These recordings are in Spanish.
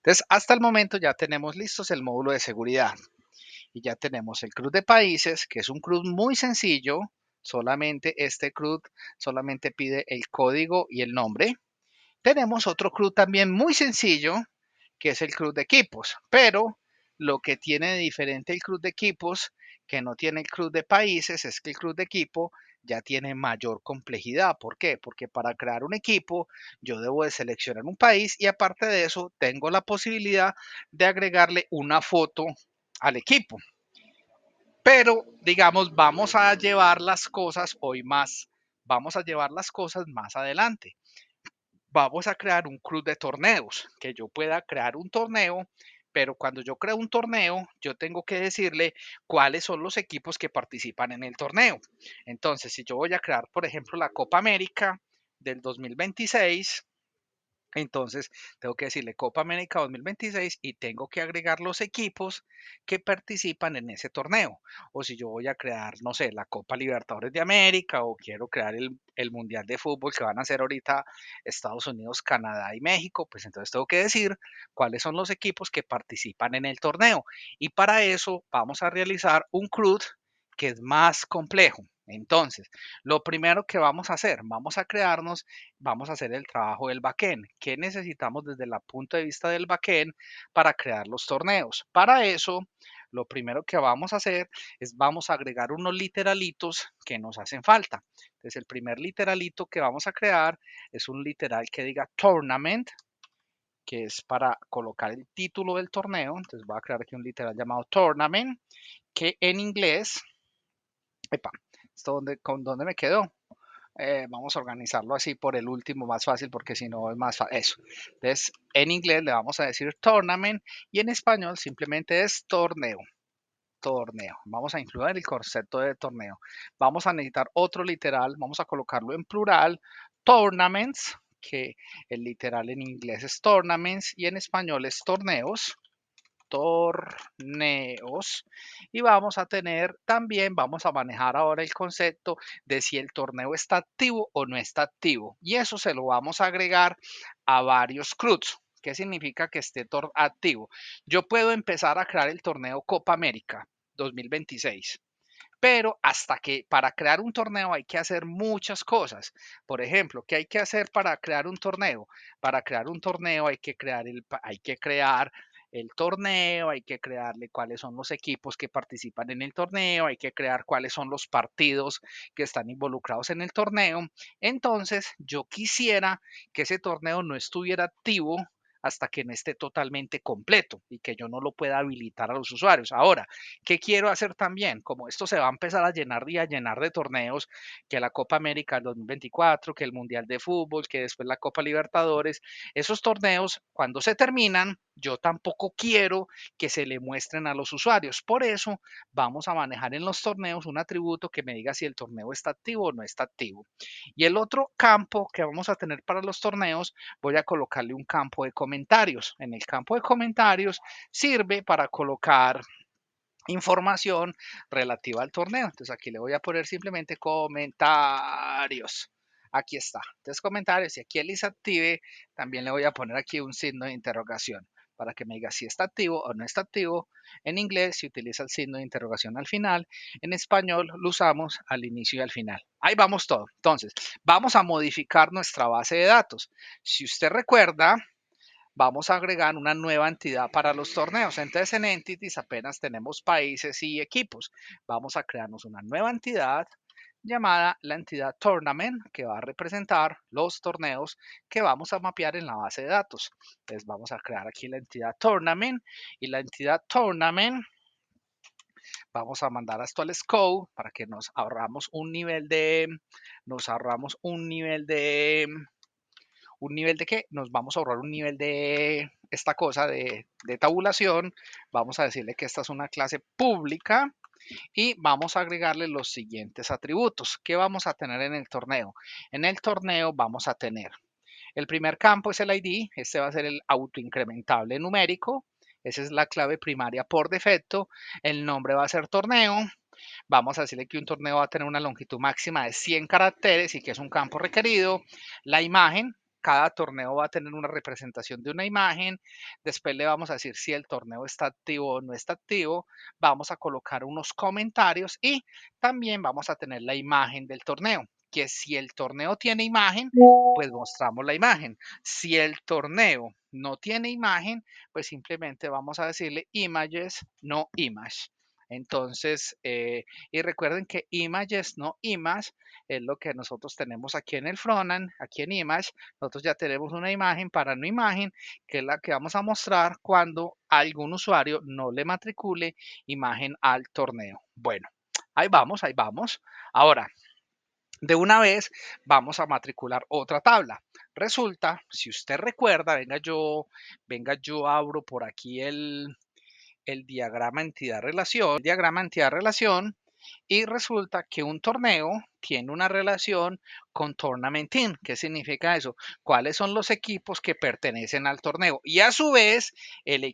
Entonces, hasta el momento ya tenemos listos el módulo de seguridad y ya tenemos el CRUD de países, que es un CRUD muy sencillo. Solamente este CRUD solamente pide el código y el nombre. Tenemos otro CRUD también muy sencillo, que es el CRUD de equipos, pero lo que tiene de diferente el CRUD de equipos, que no tiene el CRUD de países, es que el CRUD de equipo ya tiene mayor complejidad. ¿Por qué? Porque para crear un equipo yo debo de seleccionar un país y aparte de eso tengo la posibilidad de agregarle una foto al equipo. Pero digamos, vamos a llevar las cosas hoy más, vamos a llevar las cosas más adelante. Vamos a crear un club de torneos, que yo pueda crear un torneo, pero cuando yo creo un torneo, yo tengo que decirle cuáles son los equipos que participan en el torneo. Entonces, si yo voy a crear, por ejemplo, la Copa América del 2026, entonces, tengo que decirle Copa América 2026 y tengo que agregar los equipos que participan en ese torneo. O si yo voy a crear, no sé, la Copa Libertadores de América o quiero crear el Mundial de Fútbol que van a hacer ahorita Estados Unidos, Canadá y México, pues entonces tengo que decir cuáles son los equipos que participan en el torneo. Y para eso vamos a realizar un CRUD que es más complejo. Entonces, lo primero que vamos a hacer, vamos a hacer el trabajo del backend. ¿Qué necesitamos desde el punto de vista del backend para crear los torneos? Para eso, lo primero que vamos a hacer es vamos a agregar unos literalitos que nos hacen falta. Entonces, el primer literalito que vamos a crear es un literal que diga tournament, que es para colocar el título del torneo. Entonces, voy a crear aquí un literal llamado tournament, que en inglés, epa, ¿esto con dónde me quedó? Vamos a organizarlo así por el último, más fácil, porque si no es más fácil. Eso. Entonces, en inglés le vamos a decir tournament y en español simplemente es torneo. Torneo. Vamos a incluir el concepto de torneo. Vamos a necesitar otro literal, vamos a colocarlo en plural, tournaments, que el literal en inglés es tournaments y en español es torneos. Torneos y vamos a tener también, vamos a manejar ahora el concepto de si el torneo está activo o no está activo y eso se lo vamos a agregar a varios CRUDs. ¿Qué significa que esté activo? Yo puedo empezar a crear el torneo Copa América 2026. Pero hasta que para crear un torneo hay que hacer muchas cosas. Por ejemplo, ¿qué hay que hacer para crear un torneo? Para crear un torneo hay que crear el torneo, hay que crearle cuáles son los equipos que participan en el torneo, hay que crear cuáles son los partidos que están involucrados en el torneo. Entonces, yo quisiera que ese torneo no estuviera activo hasta que no esté totalmente completo y que yo no lo pueda habilitar a los usuarios. Ahora, ¿qué quiero hacer también? Como esto se va a empezar a llenar y a llenar de torneos, que la Copa América del 2024, que el Mundial de Fútbol, que después la Copa Libertadores, esos torneos, cuando se terminan, yo tampoco quiero que se le muestren a los usuarios. Por eso vamos a manejar en los torneos un atributo que me diga si el torneo está activo o no está activo. Y el otro campo que vamos a tener para los torneos, voy a colocarle un campo de comentarios. En el campo de comentarios sirve para colocar información relativa al torneo. Entonces aquí le voy a poner simplemente comentarios. Aquí está. Entonces comentarios y aquí el active también le voy a poner aquí un signo de interrogación para que me diga si está activo o no está activo. En inglés se utiliza el signo de interrogación al final. En español lo usamos al inicio y al final. Ahí vamos todo. Entonces, vamos a modificar nuestra base de datos. Si usted recuerda, vamos a agregar una nueva entidad para los torneos. Entonces en Entities apenas tenemos países y equipos. Vamos a crearnos una nueva entidad llamada la entidad Tournament, que va a representar los torneos que vamos a mapear en la base de datos. Entonces vamos a crear aquí la entidad Tournament y la entidad Tournament vamos a mandar esto al scope para que nos ahorramos un nivel de qué, nos vamos a ahorrar un nivel de esta cosa de tabulación. Vamos a decirle que esta es una clase pública y vamos a agregarle los siguientes atributos. ¿Qué vamos a tener en el torneo? En el torneo vamos a tener el primer campo es el ID, este va a ser el autoincrementable numérico, esa es la clave primaria por defecto, el nombre va a ser torneo, vamos a decirle que un torneo va a tener una longitud máxima de 100 caracteres y que es un campo requerido, la imagen Cada torneo va a tener una representación de una imagen. Después le vamos a decir si el torneo está activo o no está activo. Vamos a colocar unos comentarios y también vamos a tener la imagen del torneo. Que si el torneo tiene imagen, pues mostramos la imagen. Si el torneo no tiene imagen, pues simplemente vamos a decirle images, no image. Entonces, y recuerden que images, no image, es lo que nosotros tenemos aquí en el frontend, aquí en image. Nosotros ya tenemos una imagen para no imagen, que es la que vamos a mostrar cuando algún usuario no le matricule imagen al torneo. Bueno, ahí vamos, ahí vamos. Ahora, de una vez vamos a matricular otra tabla. Resulta, si usted recuerda, venga yo abro por aquí el diagrama entidad-relación, y resulta que un torneo tiene una relación con Tournament Team. ¿Qué significa eso? ¿Cuáles son los equipos que pertenecen al torneo? Y a su vez, el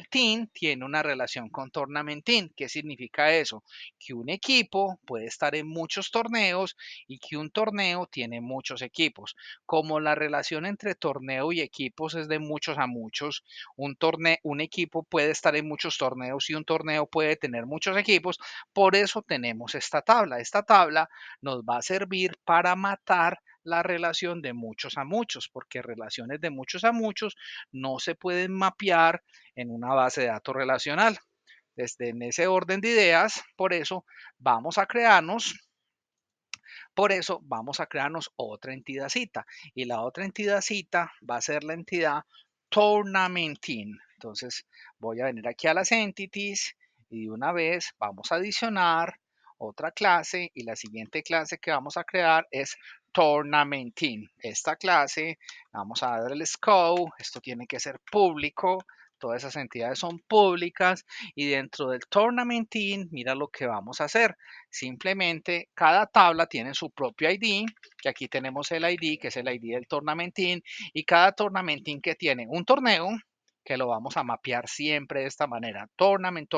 team, tiene una relación con Tournament Team. ¿Qué significa eso? Que un equipo puede estar en muchos torneos y que un torneo tiene muchos equipos. Como la relación entre torneo y equipos es de muchos a muchos, un equipo puede estar en muchos torneos y un torneo puede tener muchos equipos. Por eso tenemos esta tabla. Esta tabla nos va a servir para matar la relación de muchos a muchos, porque relaciones de muchos a muchos no se pueden mapear en una base de datos relacional. Desde en ese orden de ideas, vamos a crearnos por eso vamos a crearnos otra entidadcita y la otra entidadcita va a ser la entidad Tournamenting. Entonces voy a venir aquí a las entities y de una vez vamos a adicionar otra clase y la siguiente clase que vamos a crear es Tournamenting. Esta clase vamos a darle el scope, esto tiene que ser público, todas esas entidades son públicas y dentro del Tournamenting, mira lo que vamos a hacer. Simplemente cada tabla tiene su propio ID, que aquí tenemos el ID, que es el ID del Tournamenting, y cada Tournamenting que tiene un torneo, que lo vamos a mapear siempre de esta manera, Tournament,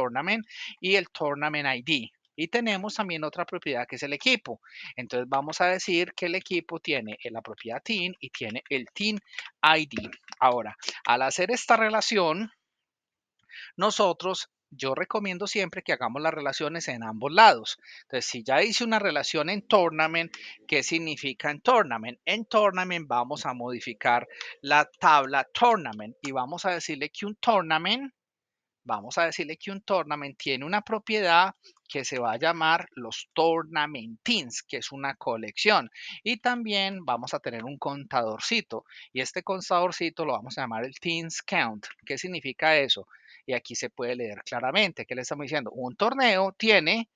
y el Tournament ID. Y tenemos también otra propiedad que es el equipo. Entonces vamos a decir que el equipo tiene la propiedad team y tiene el team ID. Ahora, al hacer esta relación, yo recomiendo siempre que hagamos las relaciones en ambos lados. Entonces, si ya hice una relación en Tournament, ¿qué significa en Tournament? En Tournament vamos a modificar la tabla Tournament y vamos a decirle que un tournament tiene una propiedad que se va a llamar los tournamentins, que es una colección. Y también vamos a tener un contadorcito. Y este contadorcito lo vamos a llamar el teams count. ¿Qué significa eso? Y aquí se puede leer claramente. ¿Qué le estamos diciendo? Un torneo tiene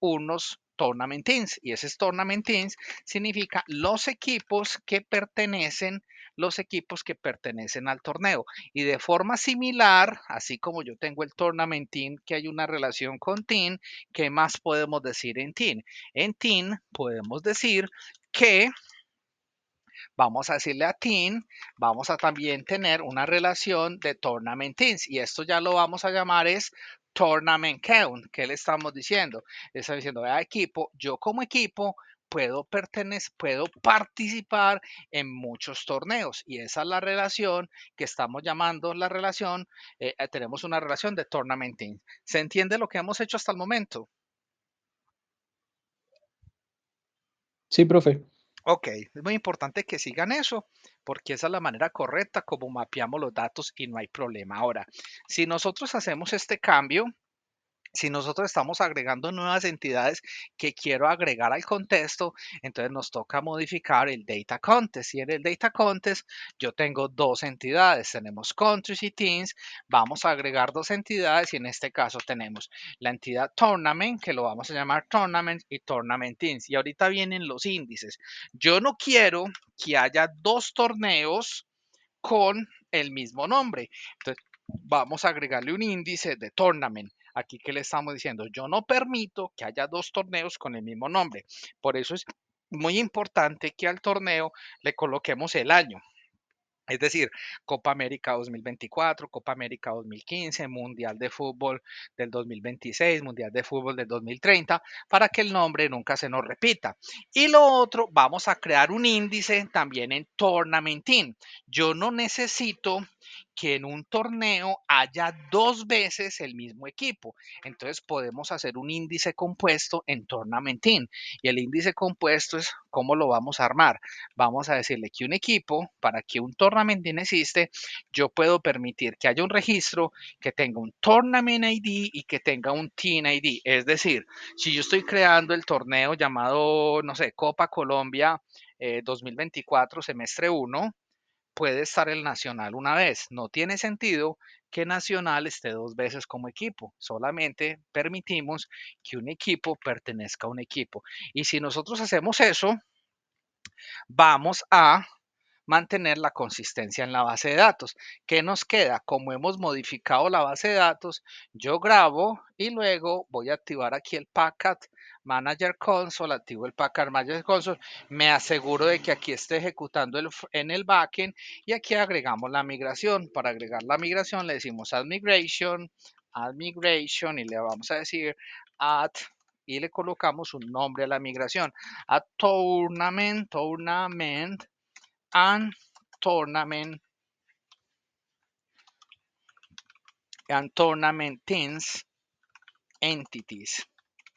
unos tournament teams y ese tournament teams significa los equipos que pertenecen al torneo y de forma similar, así como yo tengo el tournament team que hay una relación con team, ¿qué más podemos decir en team? En team podemos decir que vamos a decirle a team, vamos a también tener una relación de tournament teams y esto ya lo vamos a llamar es tournament count. ¿Qué le estamos diciendo? Le estamos diciendo, vea equipo, yo como equipo puedo participar en muchos torneos y esa es la relación que estamos llamando la relación, tenemos una relación de tournament team. ¿Se entiende lo que hemos hecho hasta el momento? Sí, profe. Ok, es muy importante que sigan eso, porque esa es la manera correcta como mapeamos los datos y no hay problema. Ahora, si nosotros hacemos este cambio, si nosotros estamos agregando nuevas entidades que quiero agregar al contexto, entonces nos toca modificar el data context. Y en el data context yo tengo dos entidades, tenemos countries y teams. Vamos a agregar dos entidades y en este caso tenemos la entidad tournament, que lo vamos a llamar tournament y tournament teams. Y ahorita vienen los índices. Yo no quiero que haya dos torneos con el mismo nombre. Entonces, vamos a agregarle un índice de tournament. Aquí que le estamos diciendo, yo no permito que haya dos torneos con el mismo nombre. Por eso es muy importante que al torneo le coloquemos el año. Es decir, Copa América 2024, Copa América 2015, Mundial de Fútbol del 2026, Mundial de Fútbol del 2030, para que el nombre nunca se nos repita. Y lo otro, vamos a crear un índice también en Tournamentin. Yo no necesito que en un torneo haya dos veces el mismo equipo. Entonces podemos hacer un índice compuesto en Tournamentin. Y el índice compuesto es cómo lo vamos a armar. Vamos a decirle que un equipo, para que un tournament existe, yo puedo permitir que haya un registro que tenga un tournament ID y que tenga un team ID. Es decir, si yo estoy creando el torneo llamado, no sé, Copa Colombia 2024, semestre 1, puede estar el Nacional una vez. No tiene sentido que Nacional esté dos veces como equipo. Solamente permitimos que un equipo pertenezca a un equipo. Y si nosotros hacemos eso, vamos a mantener la consistencia en la base de datos. ¿Qué nos queda? Como hemos modificado la base de datos, yo grabo y luego voy a activar aquí el Packet Manager Console, activo el Packet Manager Console, me aseguro de que aquí esté ejecutando en el backend y aquí agregamos la migración. Para agregar la migración le decimos add migration y le vamos a decir add y le colocamos un nombre a la migración. A tournament and tournament and tournament teams entities.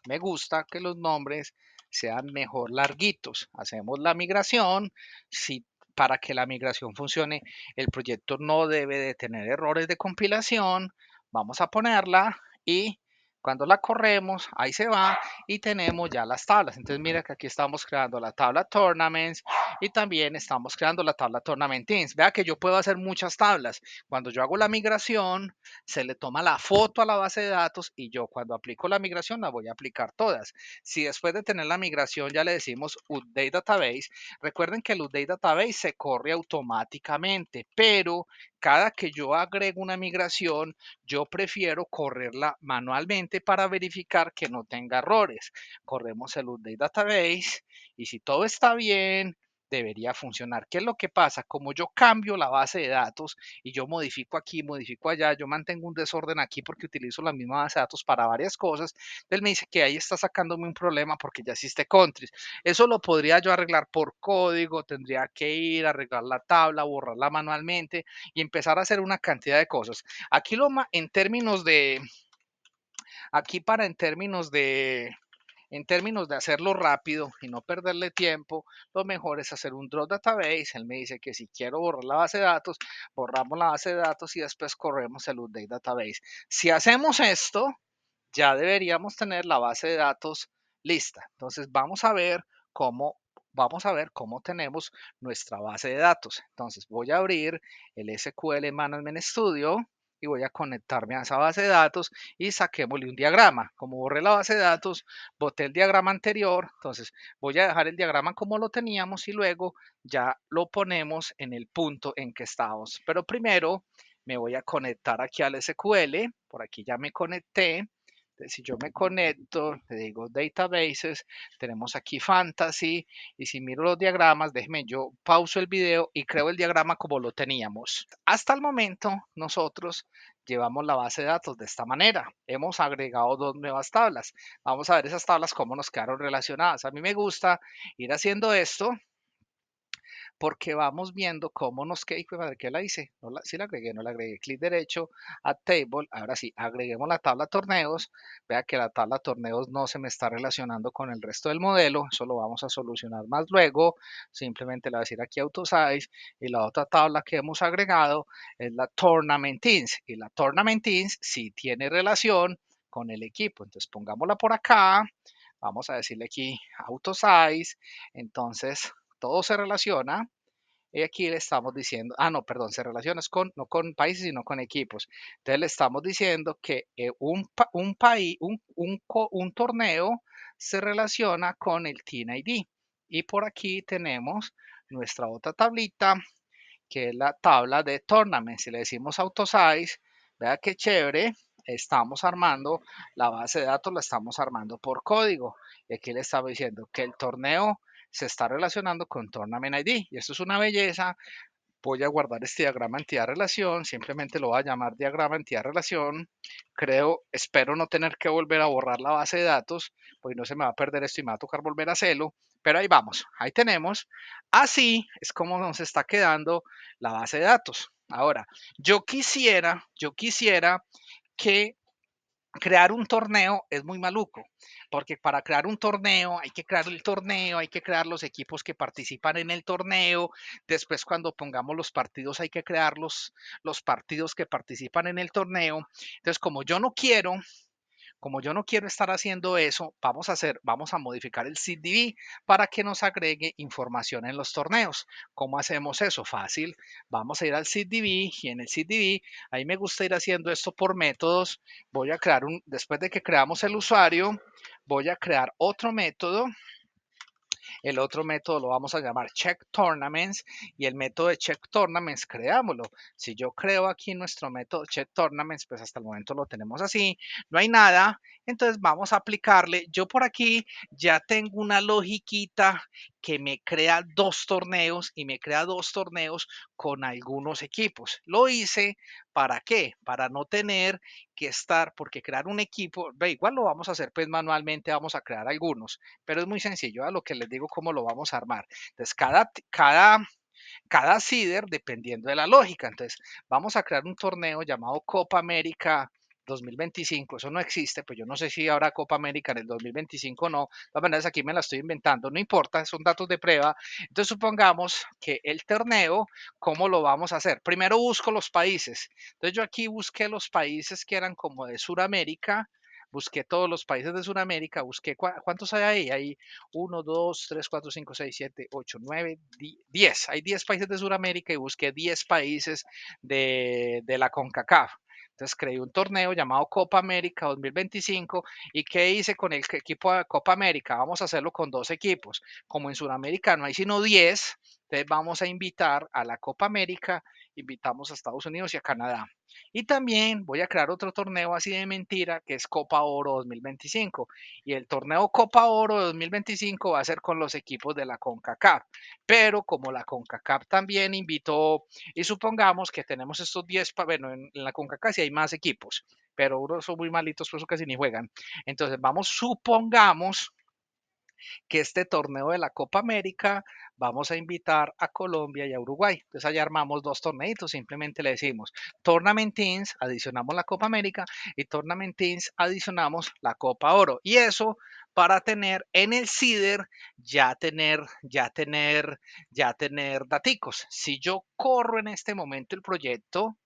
Me gusta que los nombres sean mejor larguitos. Hacemos la migración. Si para que la migración funcione, el proyecto no debe de tener errores de compilación. Vamos a ponerla y cuando la corremos, ahí se va y tenemos ya las tablas. Entonces mira que aquí estamos creando la tabla Tournaments y también estamos creando la tabla Tournament Teams. Vea que yo puedo hacer muchas tablas. Cuando yo hago la migración, se le toma la foto a la base de datos y yo cuando aplico la migración la voy a aplicar todas. Si después de tener la migración ya le decimos update database, recuerden que el update database se corre automáticamente, pero cada que yo agrego una migración, yo prefiero correrla manualmente para verificar que no tenga errores. Corremos el update database y si todo está bien, debería funcionar. ¿Qué es lo que pasa? Como yo cambio la base de datos y yo modifico aquí, modifico allá, yo mantengo un desorden aquí porque utilizo la misma base de datos para varias cosas, él me dice que ahí está sacándome un problema porque ya existe countries. Eso lo podría yo arreglar por código, tendría que ir a arreglar la tabla, borrarla manualmente y empezar a hacer una cantidad de cosas. Aquí lo en términos de, aquí para en términos de hacerlo rápido y no perderle tiempo, lo mejor es hacer un draw database. Él me dice que si quiero borrar la base de datos, borramos la base de datos y después corremos el update database. Si hacemos esto, ya deberíamos tener la base de datos lista. Entonces vamos a ver cómo tenemos nuestra base de datos. Entonces voy a abrir el SQL Management Studio y voy a conectarme a esa base de datos y saquémosle un diagrama. Como borré la base de datos, boté el diagrama anterior, entonces voy a dejar el diagrama como lo teníamos y luego ya lo ponemos en el punto en que estamos. Pero primero me voy a conectar aquí al SQL, por aquí ya me conecté. Si yo me conecto, le digo databases, tenemos aquí fantasy y si miro los diagramas, déjeme yo pauso el video y creo el diagrama como lo teníamos. Hasta el momento nosotros llevamos la base de datos de esta manera. Hemos agregado dos nuevas tablas. Vamos a ver esas tablas cómo nos quedaron relacionadas. A mí me gusta ir haciendo esto porque vamos viendo cómo nos queda. ¿Qué la hice? No la, sí la agregué, no la agregué. Clic derecho a Table. Ahora sí, agreguemos la tabla torneos. Vea que la tabla torneos no se me está relacionando con el resto del modelo. Eso lo vamos a solucionar más luego. Simplemente le voy a decir aquí AutoSize. Y la otra tabla que hemos agregado es la Tournament Teams. Y la Tournament Teams sí tiene relación con el equipo. Entonces pongámosla por acá. Vamos a decirle aquí AutoSize. Entonces todo se relaciona. Y aquí le estamos diciendo, no, perdón, se relaciona con, no con países, sino con equipos. Entonces le estamos diciendo que un país, un torneo se relaciona con el Team ID. Y por aquí tenemos nuestra otra tablita, que es la tabla de tournament. Si le decimos AutoSize, vea qué chévere, estamos armando la base de datos, la estamos armando por código. Y aquí le estamos diciendo que el torneo se está relacionando con Tournament ID. Y esto es una belleza Voy a guardar este diagrama entidad relación, simplemente lo voy a llamar diagrama entidad relación. Espero no tener que volver a borrar la base de datos, porque no se me va a perder esto y me va a tocar volver a hacerlo. Pero ahí vamos, ahí tenemos. Así es como nos está quedando la base de datos. Ahora, yo quisiera que crear un torneo es muy maluco, porque para crear un torneo hay que crear el torneo, hay que crear los equipos que participan en el torneo, después cuando pongamos los partidos hay que crear los partidos que participan en el torneo. Entonces, como yo no quiero estar haciendo eso, vamos a modificar el SIDDB para que nos agregue información en los torneos. ¿Cómo hacemos eso? Fácil. Vamos a ir al SIDDB y en el SIDDB, ahí me gusta ir haciendo esto por métodos. Después de que creamos el usuario, voy a crear otro método. El otro método lo vamos a llamar Check Tournaments y el método de Check Tournaments, creámoslo. Si yo creo aquí nuestro método Check Tournaments, pues hasta el momento lo tenemos así, no hay nada. Entonces vamos a aplicarle. Yo por aquí ya tengo una logiquita que me crea dos torneos y me crea dos torneos con algunos equipos. Lo hice ¿para qué? Para no tener que estar, porque crear un equipo, igual lo vamos a hacer pues manualmente, vamos a crear algunos, pero es muy sencillo, a lo que les digo cómo lo vamos a armar. Entonces, cada seeder dependiendo de la lógica. Entonces, vamos a crear un torneo llamado Copa América 2025. Eso no existe, pues yo no sé si habrá Copa América en el 2025 o no. De todas maneras, aquí me la estoy inventando, no importa, son datos de prueba. Entonces, supongamos que el torneo, ¿cómo lo vamos a hacer? Primero busco los países. Entonces, yo aquí busqué los países que eran como de Sudamérica. Busqué todos los países de Sudamérica, busqué cuántos hay ahí. Hay 1, 2, 3, 4, 5, 6, 7, 8, 9, 10. Hay 10 países de Sudamérica y busqué 10 países de la CONCACAF. Entonces creé un torneo llamado Copa América 2025. ¿Y qué hice con el equipo de Copa América? Vamos a hacerlo con dos equipos. Como en Sudamérica no hay sino 10, entonces vamos a invitar a la Copa América, invitamos a Estados Unidos y a Canadá. Y también voy a crear otro torneo así de mentira que es Copa Oro 2025. Y el torneo Copa Oro 2025 va a ser con los equipos de la CONCACAF. Pero como la CONCACAF también invitó, y supongamos que tenemos estos 10, bueno, en la CONCACAF sí hay más equipos, pero unos son muy malitos, por eso casi ni juegan. Entonces, supongamos que este torneo de la Copa América vamos a invitar a Colombia y a Uruguay. Entonces allá armamos dos torneitos, simplemente le decimos Tournament Teams, adicionamos la Copa América y Tournament Teams, adicionamos la Copa Oro. Y eso para tener en el CIDER ya tener daticos. Si yo corro en este momento el proyecto,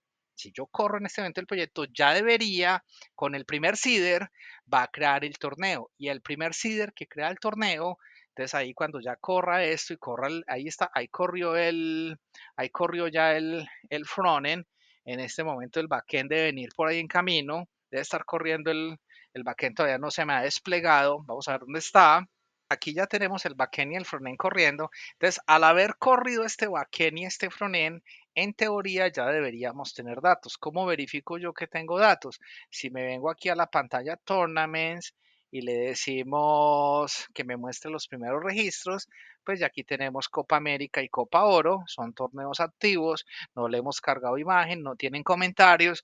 ya debería, con el primer CIDER, va a crear el torneo. Y el primer seeder que crea el torneo, entonces ahí cuando ya corra esto y ahí está, ahí corrió ya el frontend. En este momento el backend debe venir por ahí en camino, debe estar corriendo el backend, todavía no se me ha desplegado. Vamos a ver dónde está. Aquí ya tenemos el backend y el frontend corriendo. Entonces, al haber corrido este backend y este frontend, en teoría ya deberíamos tener datos. ¿Cómo verifico yo que tengo datos? Si me vengo aquí a la pantalla Tournaments y le decimos que me muestre los primeros registros, pues ya aquí tenemos Copa América y Copa Oro, son torneos activos, no le hemos cargado imagen, no tienen comentarios.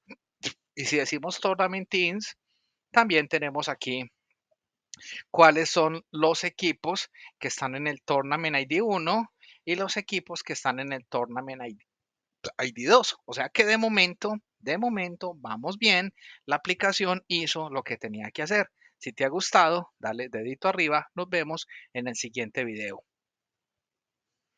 Y si decimos Tournament Teams, también tenemos aquí cuáles son los equipos que están en el Tournament ID 1 y los equipos que están en el Tournament ID 2. O sea que de momento, vamos bien. La aplicación hizo lo que tenía que hacer. Si te ha gustado, dale dedito arriba. Nos vemos en el siguiente video.